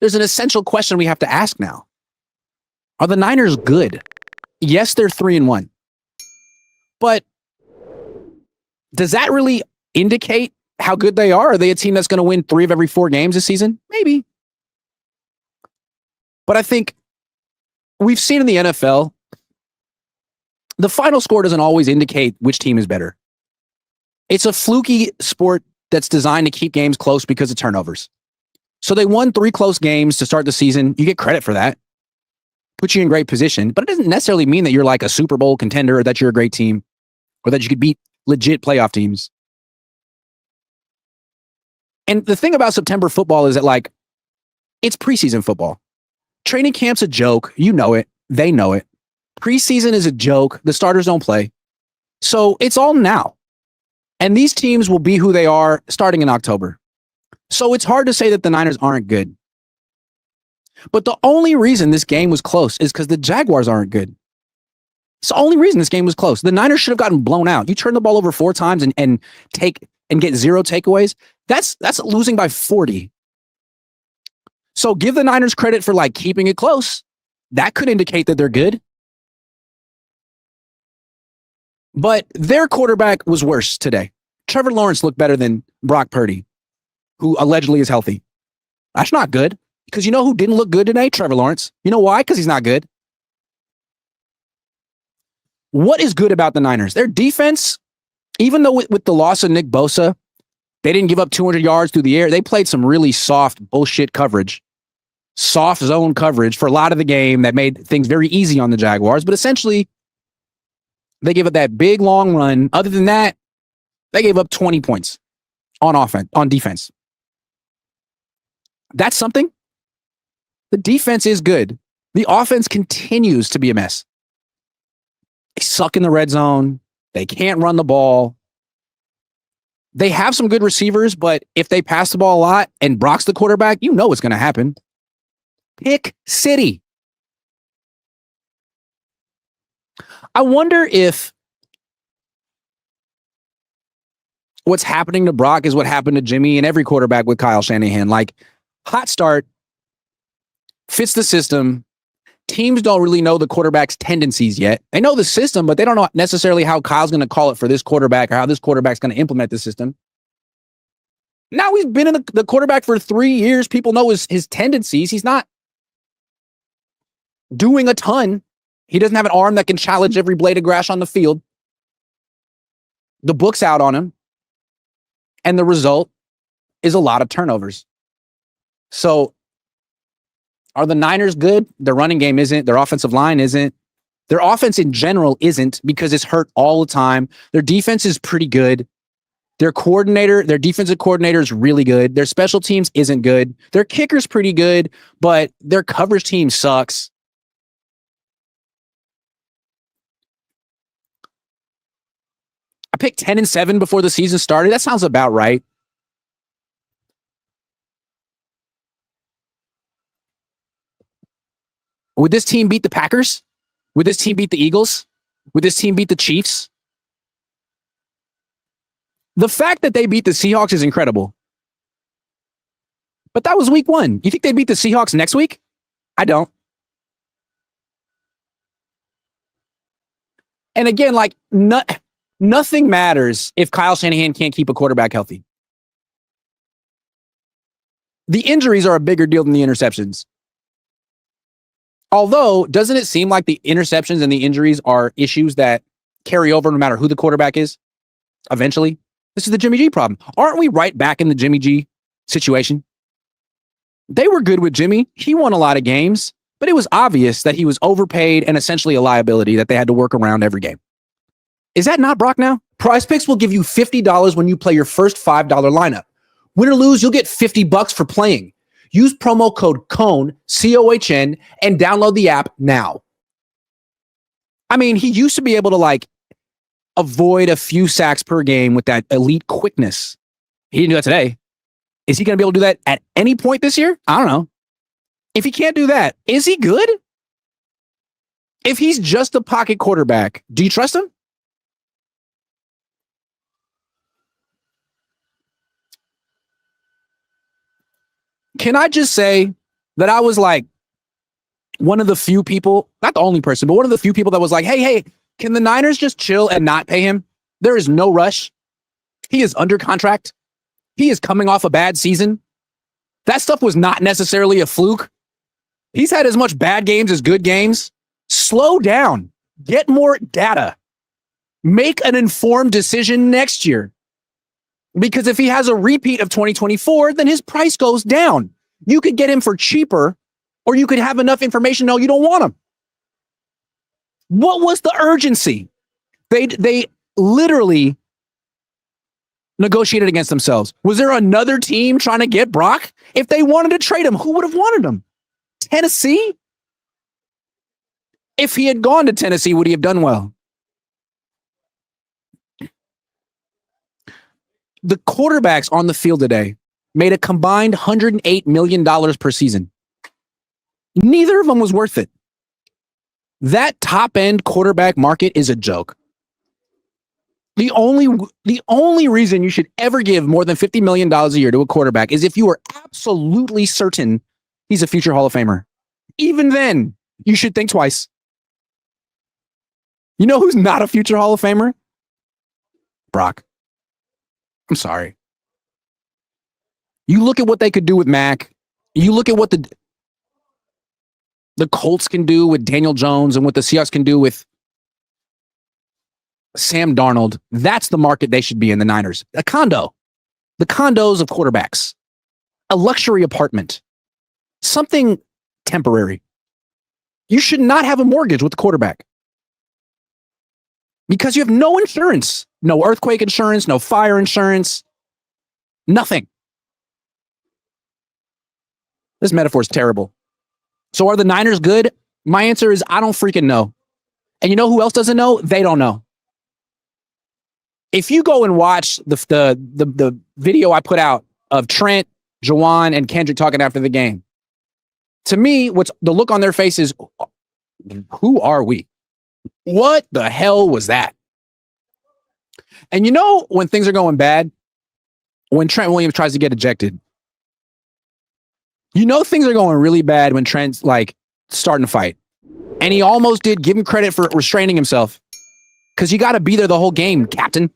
there's an essential question we have to ask now. Are the Niners good? Yes, they're 3-1. But does that really indicate how good they are? Are they a team that's going to win 3 of every 4 games this season? Maybe. But I think we've seen in the NFL, the final score doesn't always indicate which team is better. It's a fluky sport that's designed to keep games close because of turnovers. So they won 3 close games to start the season. You get credit for that. Puts you in great position, but it doesn't necessarily mean that you're like a Super Bowl contender or that you're a great team or that you could beat legit playoff teams. And the thing about September football is that, like, it's preseason football. Training camp's a joke. You know it. They know it. Preseason is a joke. The starters don't play. So it's all now. And these teams will be who they are starting in October. So it's hard to say that the Niners aren't good. But the only reason this game was close is because the Jaguars aren't good. It's the only reason this game was close. The Niners should have gotten blown out. You turn the ball over 4 times and get 0 takeaways. That's losing by 40. So give the Niners credit for like keeping it close. That could indicate that they're good. But their quarterback was worse today. Trevor Lawrence looked better than Brock Purdy, who allegedly is healthy. That's not good. Because you know who didn't look good today? Trevor Lawrence. You know why? Because he's not good. What is good about the Niners? Their defense, even though with the loss of Nick Bosa, they didn't give up 200 yards through the air. They played some really soft bullshit coverage. Soft zone coverage for a lot of the game that made things very easy on the Jaguars. But essentially, they gave up that big, long run. Other than that, they gave up 20 points on defense. That's something. The defense is good. The offense continues to be a mess. They suck in the red zone. They can't run the ball. They have some good receivers, but if they pass the ball a lot and Brock's the quarterback, you know what's going to happen. Pick City. I wonder if what's happening to Brock is what happened to Jimmy and every quarterback with Kyle Shanahan. Like, hot start, fits the system. Teams don't really know the quarterback's tendencies yet. They know the system, but they don't know necessarily how Kyle's going to call it for this quarterback or how this quarterback's going to implement the system. Now he's been in the quarterback for 3 years. People know his tendencies. He's not doing a ton. He doesn't have an arm that can challenge every blade of grass on the field. The book's out on him. And the result is a lot of turnovers. So are the Niners good? Their running game isn't. Their offensive line isn't. Their offense in general isn't because it's hurt all the time. Their defense is pretty good. Their defensive coordinator is really good. Their special teams isn't good. Their kicker's pretty good, but their coverage team sucks. I picked 10-7 before the season started. That sounds about right. Would this team beat the Packers? Would this team beat the Eagles? Would this team beat the Chiefs? The fact that they beat the Seahawks is incredible. But that was week 1. You think they beat the Seahawks next week? I don't. And again, like, nothing matters if Kyle Shanahan can't keep a quarterback healthy. The injuries are a bigger deal than the interceptions. Although, doesn't it seem like the interceptions and the injuries are issues that carry over no matter who the quarterback is? Eventually. This is the Jimmy G problem. Aren't we right back in the Jimmy G situation? They were good with Jimmy. He won a lot of games, but it was obvious that he was overpaid and essentially a liability that they had to work around every game. Is that not Brock now? PrizePicks will give you $50 when you play your first $5 lineup. Win or lose, you'll get $50 for playing. Use promo code Cohn, C-O-H-N, and download the app now. I mean, he used to be able to, like, avoid a few sacks per game with that elite quickness. He didn't do that today. Is he going to be able to do that at any point this year? I don't know. If he can't do that, is he good? If he's just a pocket quarterback, do you trust him? Can I just say that I was like one of the few people, not the only person, but one of the few people that was like, hey, can the Niners just chill and not pay him? There is no rush. He is under contract. He is coming off a bad season. That stuff was not necessarily a fluke. He's had as much bad games as good games. Slow down. Get more data. Make an informed decision next year. Because if he has a repeat of 2024, then his price goes down. You could get him for cheaper, or you could have enough information to know you don't want him. What was the urgency? They literally negotiated against themselves. Was there another team trying to get Brock? If they wanted to trade him, who would have wanted him? Tennessee? If he had gone to Tennessee, would he have done well? The quarterbacks on the field today made a combined $108 million per season. Neither of them was worth it. That top-end quarterback market is a joke. The only reason you should ever give more than $50 million a year to a quarterback is if you are absolutely certain he's a future Hall of Famer. Even then, you should think twice. You know who's not a future Hall of Famer? Brock. I'm sorry. You look at what they could do with Mac. You look at what the Colts can do with Daniel Jones and what the Seahawks can do with Sam Darnold. That's the market they should be in, the Niners. A condo. The condos of quarterbacks. A luxury apartment. Something temporary. You should not have a mortgage with the quarterback. Because you have no insurance. No earthquake insurance, no fire insurance, nothing. This metaphor is terrible. So are the Niners good? My answer is I don't freaking know. And you know who else doesn't know? They don't know. If you go and watch the video I put out of Trent, Jawan, and Kendrick talking after the game, to me, what's the look on their faces, who are we? What the hell was that? And you know when things are going bad, when Trent Williams tries to get ejected, you know things are going really bad when Trent's like starting to fight. And he almost did give him credit for restraining himself. Because you got to be there the whole game, Captain.